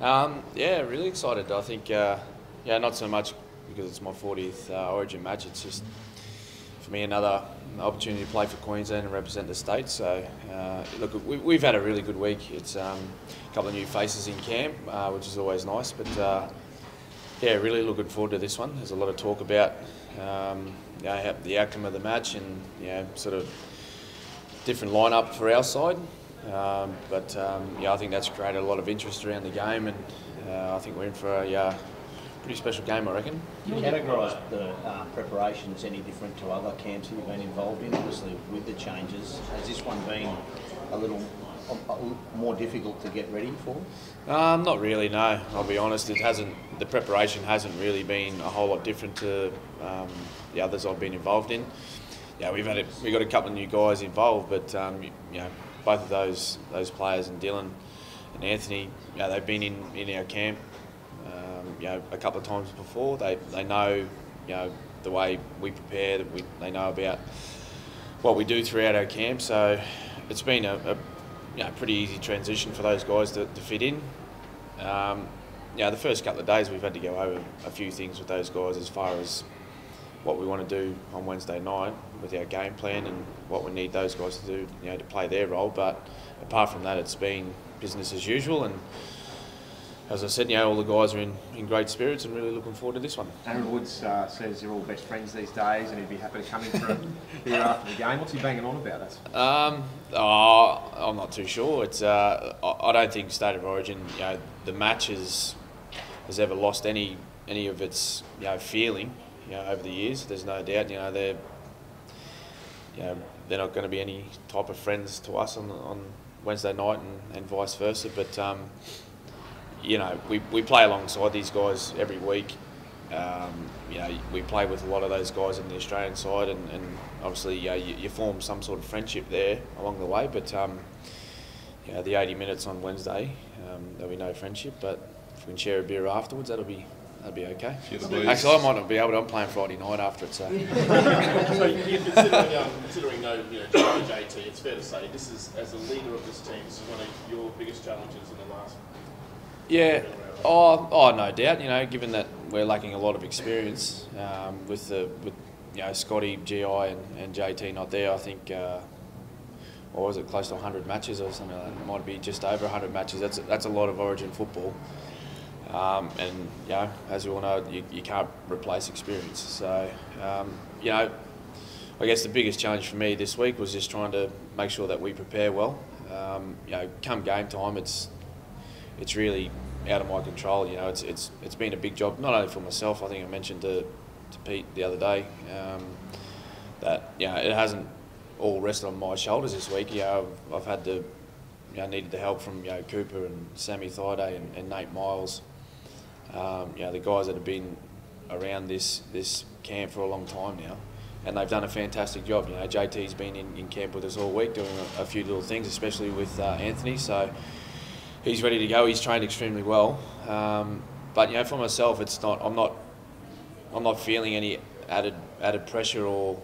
Yeah, really excited. I think, yeah, not so much because it's my 40th Origin match. It's just for me another opportunity to play for Queensland and represent the state. So, look, we've had a really good week. It's a couple of new faces in camp, which is always nice. But yeah, really looking forward to this one. There's a lot of talk about the outcome of the match and sort of different lineup for our side. Yeah, I think that's created a lot of interest around the game, and I think we're in for a pretty special game, I reckon. Do you categorise the preparations any different to other camps that you've been involved in? Obviously, with the changes, has this one been a little more difficult to get ready for? Not really, no. I'll be honest. It hasn't. The preparation hasn't really been a whole lot different to the others I've been involved in. Yeah, we've got a couple of new guys involved, but both of those players, and Dylan and Anthony, they've been in our camp a couple of times before. They know the way we prepare. They know about what we do throughout our camp. So it's been a pretty easy transition for those guys to fit in. The first couple of days we've had to go over a few things with those guys as far as what we want to do on Wednesday night with our game plan and what we need those guys to do, to play their role. But apart from that, it's been business as usual. And as I said, all the guys are in great spirits and really looking forward to this one. Aaron Woods says you're all best friends these days and he'd be happy to come in for a beer after the game. What's he banging on about us? I'm not too sure. It's I don't think State of Origin, the match has ever lost any of its feeling. Over the years, there's no doubt. They're not going to be any type of friends to us on Wednesday night and vice versa. But we play alongside these guys every week. We play with a lot of those guys in the Australian side, and obviously you form some sort of friendship there along the way. But the 80 minutes on Wednesday, there'll be no friendship. But if we can share a beer afterwards, that'd be okay. Actually, I might not be able to. I'm playing Friday night after it, so. So you're considering no JT, it's fair to say this is, as a leader of this team, this is one of your biggest challenges in the last. Yeah. Oh, no doubt. Given that we're lacking a lot of experience with Scotty, GI, and JT not there, I think. Or was it close to 100 matches or something like that? It might be just over 100 matches. That's a lot of Origin football. And as we all know, you can't replace experience. So I guess the biggest challenge for me this week was just trying to make sure that we prepare well. Come game time, it's really out of my control. It's been a big job, not only for myself. I think I mentioned to Pete the other day that it hasn't all rested on my shoulders this week. I've had to needed the help from Cooper and Sammy Thaiday and Nate Miles. The guys that have been around this camp for a long time now, and they've done a fantastic job. JT's been in camp with us all week doing a few little things, especially with Anthony. So he's ready to go. He's trained extremely well. But for myself, it's not. I'm not feeling any added pressure or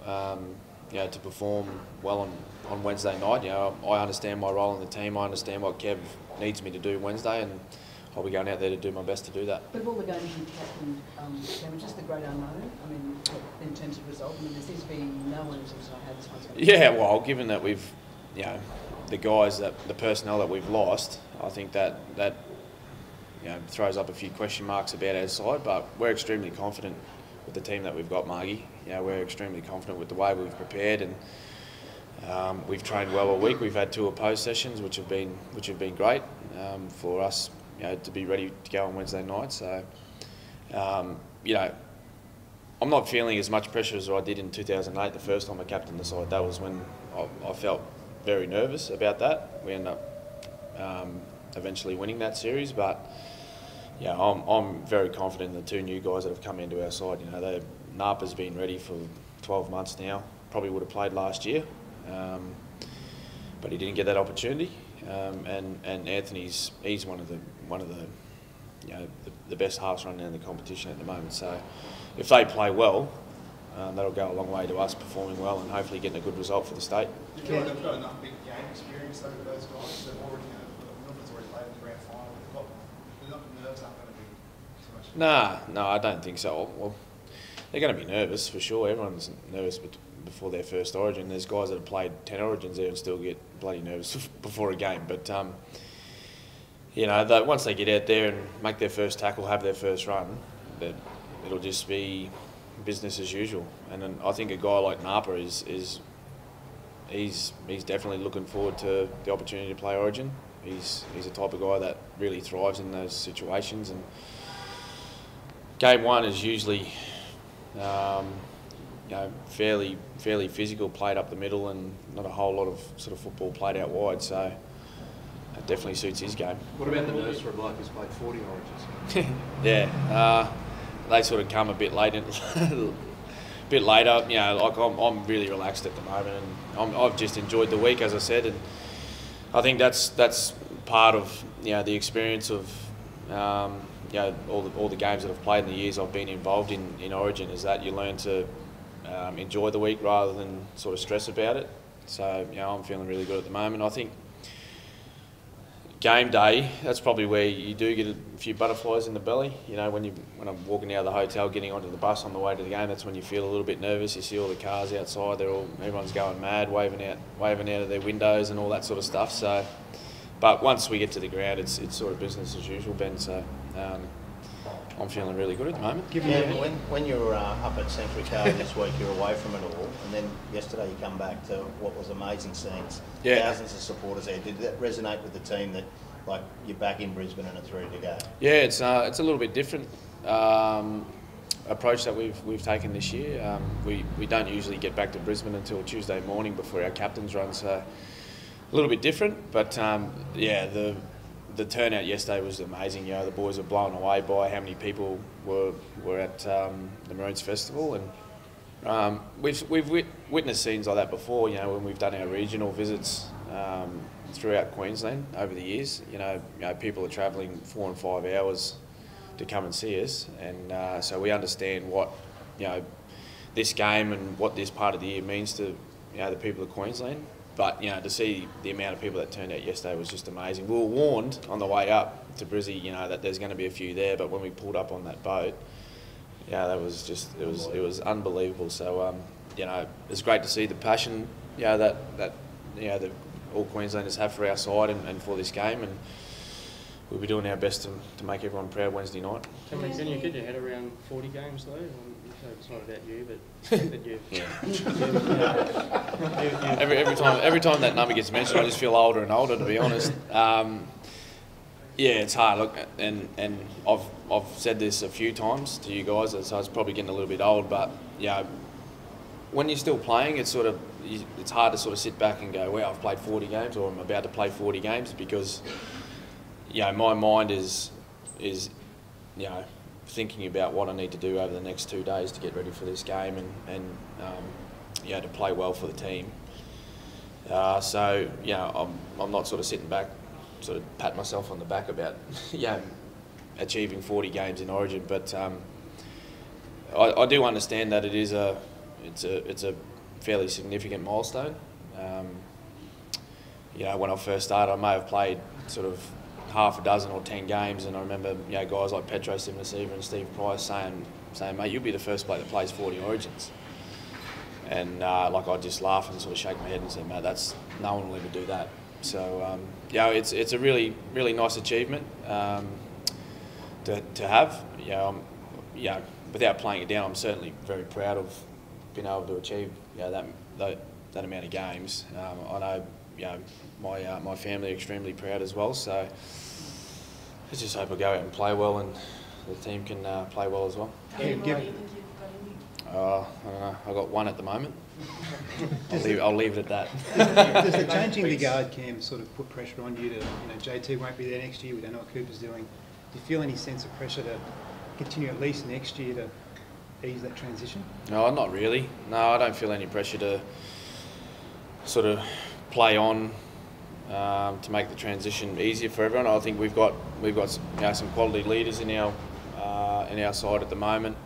to perform well on Wednesday night. I understand my role in the team. I understand what Kev needs me to do Wednesday, and I'll be going out there to do my best to do that. But of all the games you captained, there was just the great unknown. I mean, in terms of result, there seems to be no one who's had this one. Yeah, well, given that we've, the guys the personnel that we've lost, I think that throws up a few question marks about our side. But we're extremely confident with the team that we've got, Margie. We're extremely confident with the way we've prepared, and we've trained well all week. We've had 2 opposed sessions, which have been great for us. To be ready to go on Wednesday night. So, I'm not feeling as much pressure as I did in 2008, the first time I captained the side. That was when I felt very nervous about that. We ended up eventually winning that series, but I'm very confident in the 2 new guys that have come into our side. Napa's been ready for 12 months now. Probably would have played last year, but he didn't get that opportunity. And Anthony's one of the best halves running in the competition at the moment. So if they play well, that'll go a long way to us performing well and hopefully getting a good result for the state. Do you feel like they've got enough big game experience over those guys? They've already, already played in the grand final. They've got No, I don't think so. Well, they're going to be nervous for sure. Everyone's nervous before their first Origin. There's guys that have played 10 Origins there and still get bloody nervous before a game. But you know, once they get out there and make their first tackle, have their first run, it'll just be business as usual. And then I think a guy like Napa he's definitely looking forward to the opportunity to play Origin. He's the type of guy that really thrives in those situations. And game one is usually you know, fairly physical, played up the middle, and not a whole lot of sort of football played out wide. So it definitely suits his game. What about the nerves for a bloke who's played 40 Origins? Yeah, they sort of come a bit late, bit later. You know, like I'm really relaxed at the moment, and I've just enjoyed the week, as I said, and I think that's part of, you know, the experience of you know, all the games that I've played in the years I've been involved in Origin, is that you learn to enjoy the week rather than sort of stress about it. So, you know, I'm feeling really good at the moment. I think game day, that's probably where you do get a few butterflies in the belly. You know, when I'm walking out of the hotel, getting onto the bus on the way to the game, that's when you feel a little bit nervous. You see all the cars outside; everyone's going mad, waving out of their windows and all that sort of stuff. So, but once we get to the ground, it's sort of business as usual, Ben. So, I'm feeling really good at the moment. Yeah, when you were up at Century Car this week, you're away from it all, and then yesterday you come back to what was amazing scenes. Yeah. Thousands of supporters there. Did that resonate with the team that, like, you're back in Brisbane and it's ready to go? Yeah, it's a little bit different approach that we've taken this year. We don't usually get back to Brisbane until Tuesday morning before our captain's run, so a little bit different. But yeah, the turnout yesterday was amazing. You know, the boys were blown away by how many people were at the Maroons Festival, and we've witnessed scenes like that before. You know, when we've done our regional visits throughout Queensland over the years. You know, people are travelling 4 and 5 hours to come and see us, and so we understand what, you know, this game and what this part of the year means to, you know, the people of Queensland. But, you know, to see the amount of people that turned out yesterday was just amazing. We were warned on the way up to Brizzy, you know, that there's going to be a few there, but when we pulled up on that boat, yeah, that was just, it was unbelievable. So, you know, it's great to see the passion, you know, that you know, all Queenslanders have for our side and for this game, and we'll be doing our best to make everyone proud Wednesday night. Can you get your head around 40 games though? It's not about you, but that you. Every time that number gets mentioned, I just feel older and older, to be honest. Yeah, it's hard. Look, and I've said this a few times to you guys, so it's probably getting a little bit old. But yeah, when you're still playing, it's hard to sort of sit back and go, "Well, I've played 40 games, or I'm about to play 40 games," because, you know, my mind is you know, thinking about what I need to do over the next 2 days to get ready for this game and you know, to play well for the team. So, you know, I'm not sort of sitting back, sort of pat myself on the back about, you know, achieving 40 games in Origin, but I do understand that it's a fairly significant milestone. You know, when I first started, I may have played sort of half a dozen or 10 games, and I remember, you know, guys like Petro Simnasiva and Steve Price saying, "Mate, you'll be the first player that plays 40 Origins." And like, I'd just laugh and sort of shake my head and say, "Mate, no one will ever do that." So yeah, it's a really nice achievement to have. You know, yeah, without playing it down, I'm certainly very proud of being able to achieve, you know, that amount of games. I know, you know, my family are extremely proud as well. So I just hope I go out and play well, and the team can play well as well. How many more do you think you've got in you? I don't know. I've got one at the moment. I'll leave it at that. Does the changing the guard, Cam, sort of put pressure on you to, you know, JT won't be there next year, we don't know what Cooper's doing. Do you feel any sense of pressure to continue at least next year to ease that transition? No, not really. No, I don't feel any pressure to sort of play on to make the transition easier for everyone. I think we've got you know, some quality leaders in our side at the moment.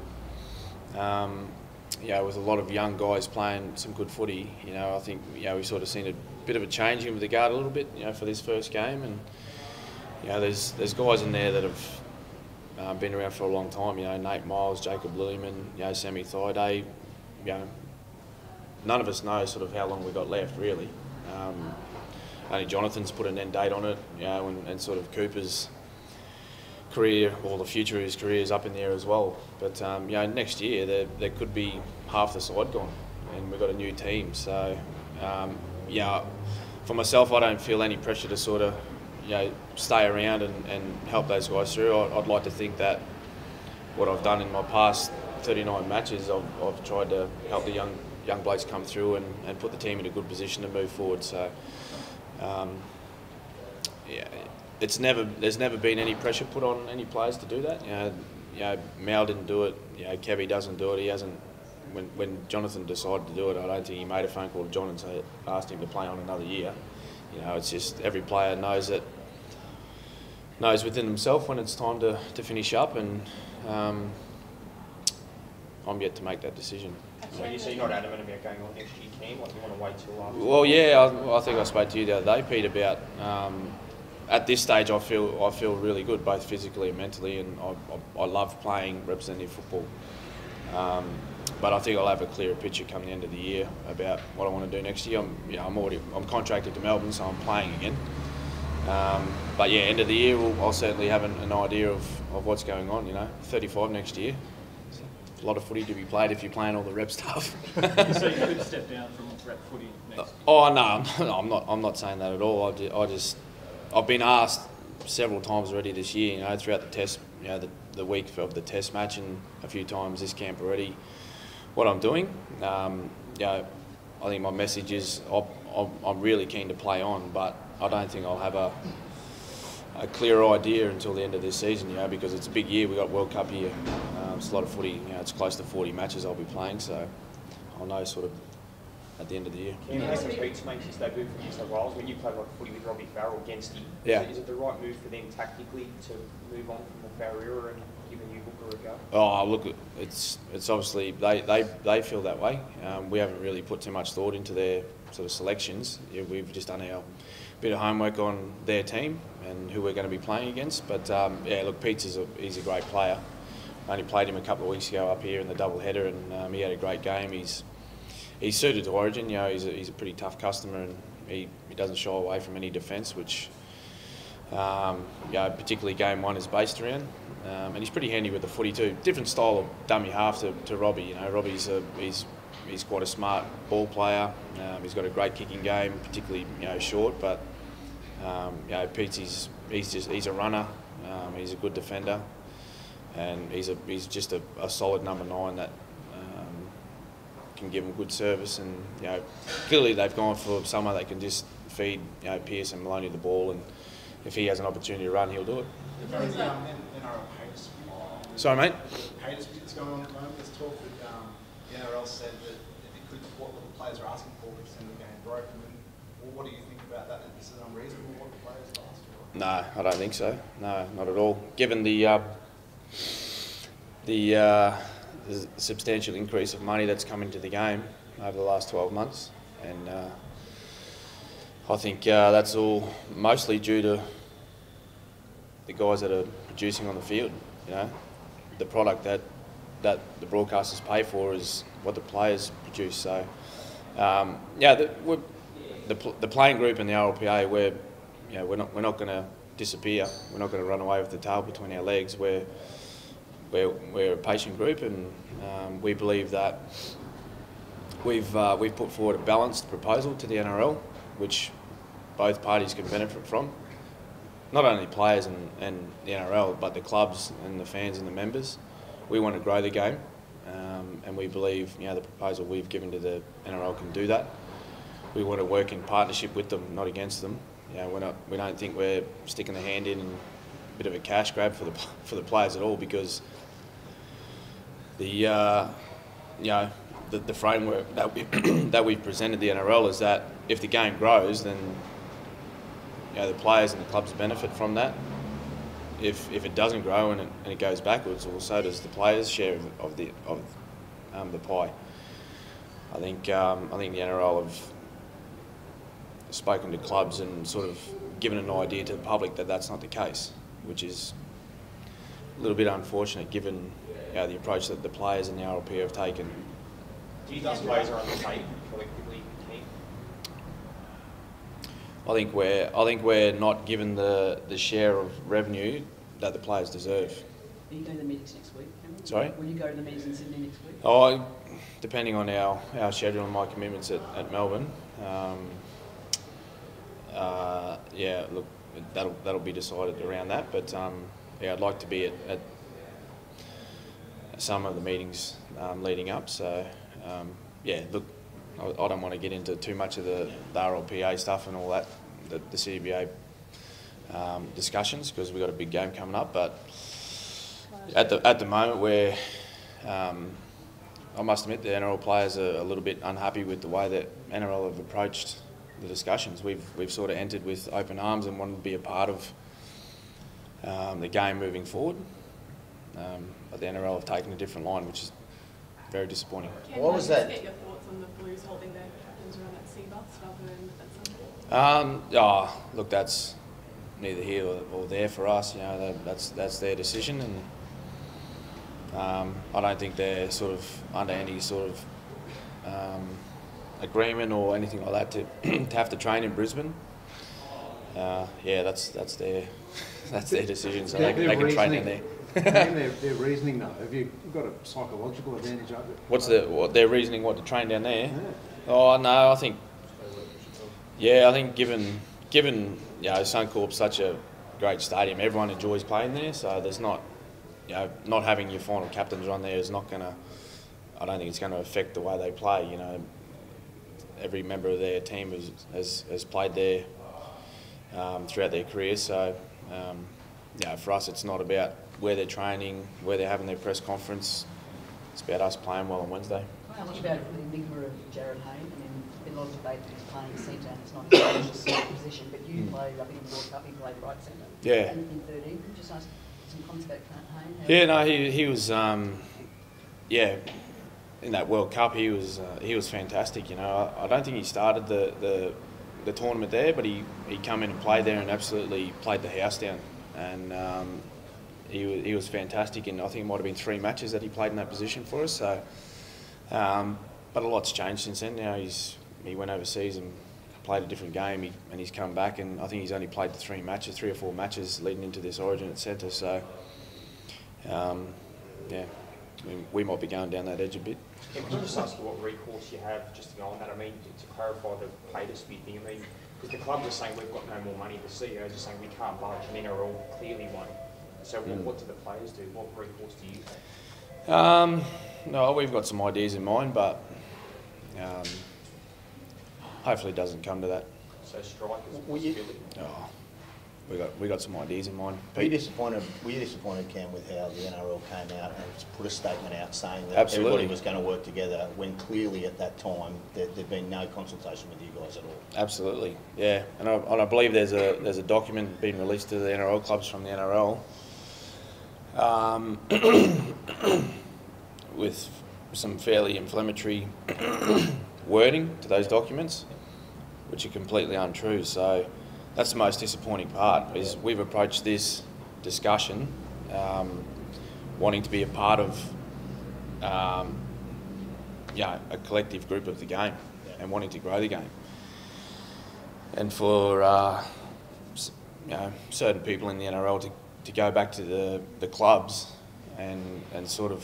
You know, with a lot of young guys playing some good footy. You know, I think, you know, we've sort of seen a bit of a change in with the guard a little bit, you know, for this first game, and, you know, there's guys in there that have, been around for a long time. You know, Nate Miles, Jacob Lillyman, you know, Sammy Thaiday. You know, none of us know sort of how long we got left, really. Only Jonathan's put an end date on it, you know, and sort of Cooper's career, or the future of his career, is up in the air as well. But you know, next year there could be half the side gone, and we've got a new team. So yeah, for myself, I don't feel any pressure to sort of, you know, stay around and help those guys through. I'd like to think that what I've done in my past 39 matches, I've tried to help the young blokes come through and put the team in a good position to move forward. So yeah, there's never been any pressure put on any players to do that. You know, Mal didn't do it. You know, Kevy doesn't do it. He hasn't. When Jonathan decided to do it, I don't think he made a phone call to John and asked him to play on another year. You know, it's just every player knows within themselves when it's time to finish up, and I'm yet to make that decision. So you say you're not adamant about going on next year, Cam? Like, you want to wait till after? Well, yeah, I think I spoke to you the other day, Pete, about at this stage I feel really good, both physically and mentally, and I love playing representative football. But I think I'll have a clearer picture come the end of the year about what I want to do next year. I'm contracted to Melbourne, so I'm playing again. But yeah, end of the year I'll certainly have an idea of what's going on. You know, 35 next year. A lot of footy to be played if you're playing all the rep stuff. So you could step down from rep footy next year? Oh no, I'm not saying that at all. I've been asked several times already this year. You know, throughout the test, you know, the week of the test match, and a few times this camp already, what I'm doing. You know, I think my message is I'm really keen to play on, but I don't think I'll have a clearer idea until the end of this season, you know, because it's a big year. We've got World Cup here. It's a lot of footy. You know, it's close to 40 matches I'll be playing, so I'll know sort of at the end of the year. You know, Pete's made his debut for New South Wales when you played like footy with Robbie Farrell against him. Yeah. Is it the right move for them tactically to move on from the Farrell era and give a new hooker a go? Oh, look, it's obviously they feel that way. We haven't really put too much thought into their sort of selections. Yeah, we've just done our bit of homework on their team and who we're going to be playing against. But yeah, look, Pete's he's a great player. I only played him a couple of weeks ago up here in the double header, and he had a great game. He's suited to Origin. You know, he's a pretty tough customer, and he doesn't shy away from any defence, which you know, particularly game one is based around. And he's pretty handy with the footy too. Different style of dummy half to Robbie. You know, Robbie's he's quite a smart ball player. He's got a great kicking game, particularly, you know, short. But you know, Pete's he's a runner. He's a good defender, and he's just a solid number 9 that can give him good service. And you know, clearly they've gone for someone that can just feed, you know, Pearce and Maloney the ball, and if he has an opportunity to run, he'll do it. Sorry, mate. Haters bits going on at the moment. There's talk that the NRL said that if it could, what the players are asking for, could send the game broken. And what do you think about that? Is it unreasonable what the players are asking for? No, I don't think so. No, not at all. Given the substantial increase of money that's come into the game over the last 12 months, and I think that's all mostly due to the guys that are producing on the field. You know, the product that the broadcasters pay for is what the players produce. So, yeah, the playing group and the RLPA, we're not going to disappear. We're not going to run away with the tail between our legs. We're a patient group, and we believe that we've put forward a balanced proposal to the NRL, which both parties can benefit from. Not only players and the NRL, but the clubs and the fans and the members. We want to grow the game, and we believe, you know, the proposal we've given to the NRL can do that. We want to work in partnership with them, not against them. You know, we don't think we're sticking the hand in and a bit of a cash grab for the players at all, because the framework that we've presented the NRL is that if the game grows, then, you know, the players and the clubs benefit from that. If it doesn't grow and it goes backwards, well, so does the players' share of the pie. I think the NRL have spoken to clubs and sort of given an idea to the public that that's not the case, which is little bit unfortunate given the approach that the players and the RLP have taken. Do you think players are on the same collectively team? I think we're not given the share of revenue that the players deserve. Are you going to the meetings next week, Cameron? Sorry? Will you go to the meetings in Sydney next week? Oh, depending on our schedule and my commitments at Melbourne. Yeah, look, that'll be decided around that. But yeah, I'd like to be at some of the meetings leading up. So yeah, look, I don't want to get into too much of the RLPA stuff and all that, the CBA discussions, because we've got a big game coming up. But at the moment, we're I must admit the NRL players are a little bit unhappy with the way that NRL have approached the discussions. We've sort of entered with open arms and wanted to be a part of the game moving forward. But the NRL have taken a different line, which is very disappointing. What was that? Get your thoughts on the Blues holding their captains around that sea bus rather than at some point? Oh, look, that's neither here or there for us. You know, that's their decision, and I don't think they're sort of under any sort of agreement or anything like that to have to train in Brisbane. Yeah, that's their decision, so they can train in there. Their reasoning though, have you got a psychological advantage over it? What's their reasoning? What, to train down there? Yeah. Oh no, I think given Suncorp's such a great stadium, everyone enjoys playing there. So there's not not having your final captains run there is not gonna. I don't think it's going to affect the way they play. You know, every member of their team has played there throughout their careers. So for us, it's not about where they're training, where they're having their press conference. It's about us playing well on Wednesday. Can I ask you about the enigma of Jared Hayne? I mean, there's been a lot of debate that he's playing centre and it's not his position, but you played up in the World Cup, he played right centre. Yeah. And in 13, can you just ask some comments about Hayne? Yeah, no, he was, in that World Cup, he was fantastic. You know, I don't think he started the tournament there, but he come in and played there and absolutely played the house down. And he was fantastic, and I think it might have been 3 matches that he played in that position for us. So, but a lot's changed since then. Now he went overseas and played a different game, and he's come back, and I think he's only played 3 or 4 matches leading into this Origin at centre. So, we might be going down that edge a bit. Can I just ask you what recourse you have just to go on that? I mean, to clarify the pay dispute thing, I mean, because the clubs are saying we've got no more money, the CEOs are saying we can't budge, and NRL clearly won't. So what do the players do? What recourse do you have? No, we've got some ideas in mind, but hopefully it doesn't come to that. So strikers, possibility? Oh, we got some ideas in mind. Were you disappointed, Cam, with how the NRL came out and put a statement out saying that Absolutely. everybody was going to work together, when clearly at that time there'd been no consultation with you guys at all? Absolutely, yeah. And I believe there's a document being released to the NRL clubs from the NRL with some fairly inflammatory wording to those documents, which are completely untrue. So that's the most disappointing part, is we've approached this discussion wanting to be a part of a collective group of the game and wanting to grow the game. And for certain people in the NRL to go back to the clubs and sort of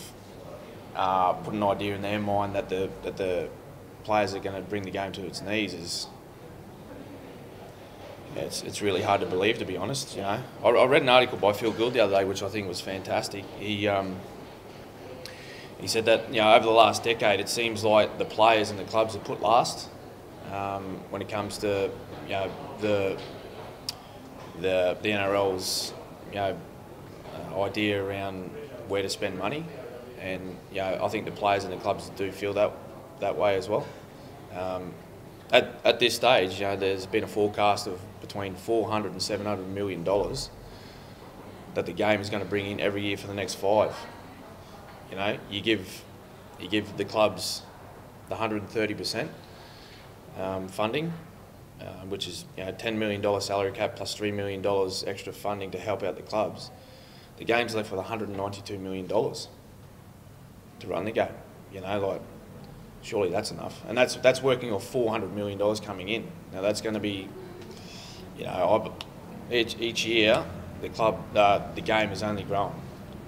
put an idea in their mind that the players are going to bring the game to its knees is, it's really hard to believe, to be honest. You know, I read an article by Phil Gould the other day, which I think was fantastic. He said that over the last decade, it seems like the players and the clubs are put last when it comes to the NRL's idea around where to spend money, and I think the players and the clubs do feel that way as well. At this stage, there's been a forecast of between $400 and $700 million that the game is going to bring in every year for the next 5. You give the clubs the 130% funding, which is $10 million salary cap plus $3 million extra funding to help out the clubs. the game's left with $192 million to run the game. You know, like, surely that's enough. And that's working off $400 million coming in. Now that's going to be, you know, each year the club, the game has only grown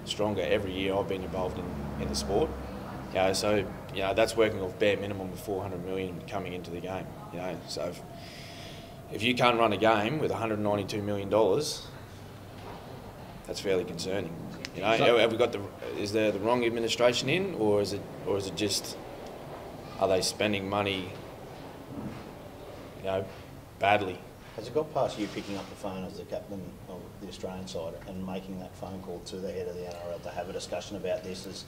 stronger every year I've been involved in the sport. You know, so, you know, that's working off bare minimum of $400 million coming into the game. You know, so if you can't run a game with $192 million, that's fairly concerning. You know, have we got is there the wrong administration in, or is it just, are they spending money, you know, badly? Has it got past you picking up the phone as the captain of the Australian side and making that phone call to the head of the NRL to have a discussion about this as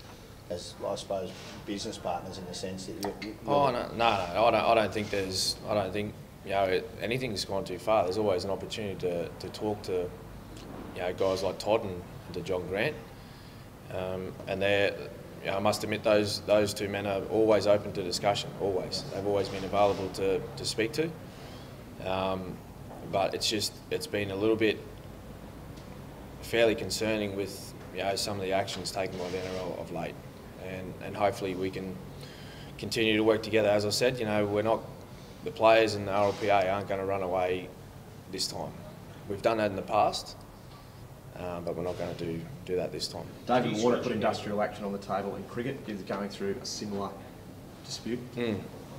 I suppose business partners, in the sense that you're Oh no, I don't think you know, anything's gone too far. There's always an opportunity to talk to, you know, guys like Todd and to John Grant, and they're, you know, I must admit those two men are always open to discussion. Always, they've always been available to speak to. But it's been a little bit fairly concerning with, you know, some of the actions taken by the NRL of late, and hopefully we can continue to work together. As I said, you know, the players and the RLPA aren't going to run away this time. We've done that in the past, but we're not going to do that this time. David Warner put industrial action on the table in cricket. Is going through a similar dispute.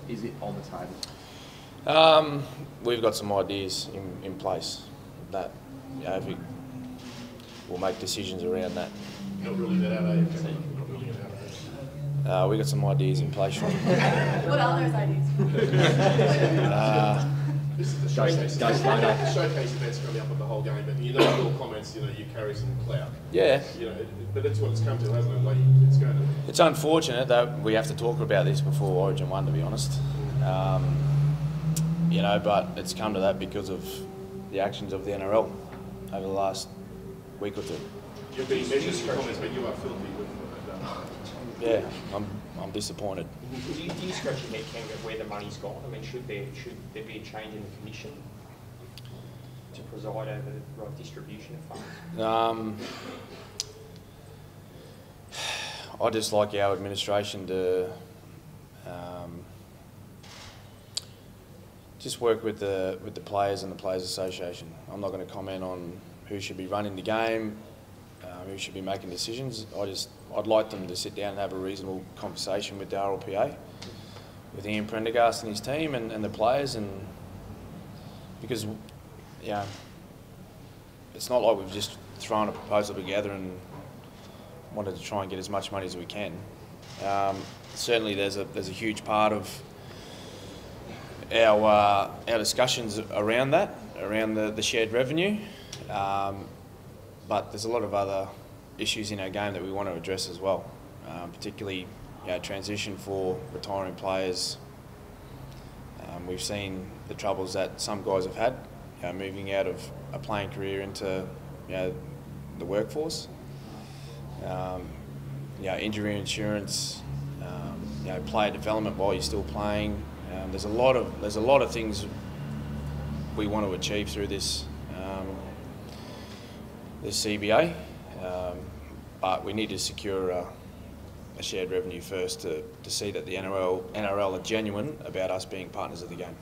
Is it on the table? We've got some ideas in place that, you know, we'll make decisions around that. Not ruling that out, eh? Not ruling it out. We've got some ideas in place. What are those ideas? This is the showcase. The showcase event's coming up with the whole game, but you know, your comments, you know, you carry some clout. Yeah. You know, but that's what it's come to, hasn't it? Like, it's going to. It's unfortunate that we have to talk about this before Origin 1, to be honest. You know, but it's come to that because of the actions of the NRL over the last week or two. You're being measured in your comments, but you are filthy with yeah, I'm disappointed. Do you scratch your head, Ken, at where the money's gone? I mean, should there be a change in the commission to preside over the right distribution of funds? I'd just like our administration to just work with the players and the Players Association. I'm not going to comment on who should be running the game, who should be making decisions. I'd like them to sit down and have a reasonable conversation with the RLPA, with Ian Prendergast and his team and the players, and because, you know, it's not like we've just thrown a proposal together and wanted to try and get as much money as we can. Certainly there's a huge part of our discussions around that, around the shared revenue, but there's a lot of other issues in our game that we want to address as well, particularly, you know, transition for retiring players. We've seen the troubles that some guys have had, you know, moving out of a playing career into, you know, the workforce. You know, injury insurance, you know, player development while you're still playing. There's a lot of things we want to achieve through this CBA, but we need to secure a shared revenue first to see that the NRL are genuine about us being partners of the game.